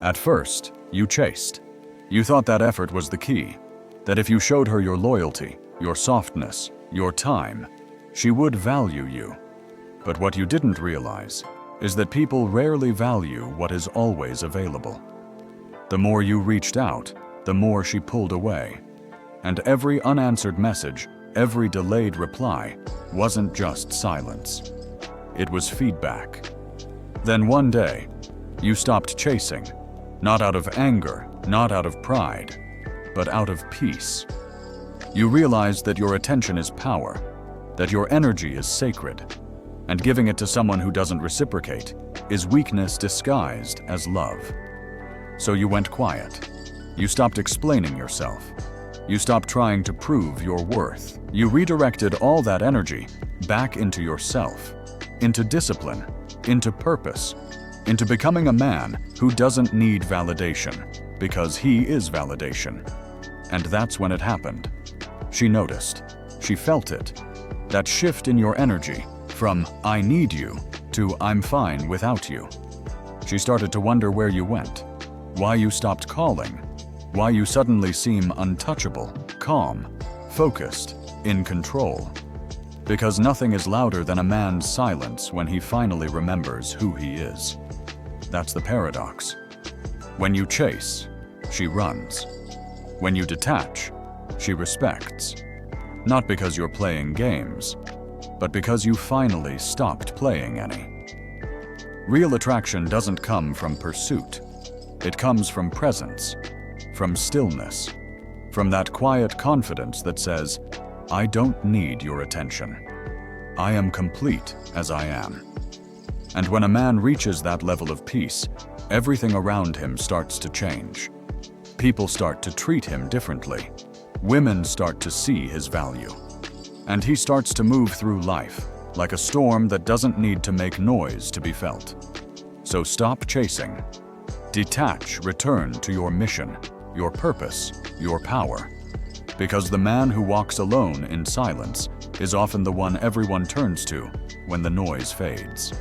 At first, you chased. You thought that effort was the key, that if you showed her your loyalty, your softness, your time, she would value you. But what you didn't realize is that people rarely value what is always available. The more you reached out, the more she pulled away. And every unanswered message, every delayed reply, wasn't just silence. It was feedback. Then one day, you stopped chasing, not out of anger, not out of pride, but out of peace. You realized that your attention is power, that your energy is sacred, and giving it to someone who doesn't reciprocate is weakness disguised as love. So you went quiet. You stopped explaining yourself. You stopped trying to prove your worth. You redirected all that energy back into yourself, into discipline, into purpose, into becoming a man who doesn't need validation, because he is validation. And that's when it happened. She noticed. She felt it. That shift in your energy from "I need you" to "I'm fine without you." She started to wonder where you went, why you stopped calling, why you suddenly seem untouchable, calm, focused, in control. Because nothing is louder than a man's silence when he finally remembers who he is. That's the paradox. When you chase, she runs. When you detach, she respects. Not because you're playing games, but because you finally stopped playing any. Real attraction doesn't come from pursuit. It comes from presence, from stillness, from that quiet confidence that says, "I don't need your attention. I am complete as I am." And when a man reaches that level of peace, everything around him starts to change. People start to treat him differently. Women start to see his value. And he starts to move through life like a storm that doesn't need to make noise to be felt. So stop chasing. Detach, return to your mission, your purpose, your power. Because the man who walks alone in silence is often the one everyone turns to when the noise fades.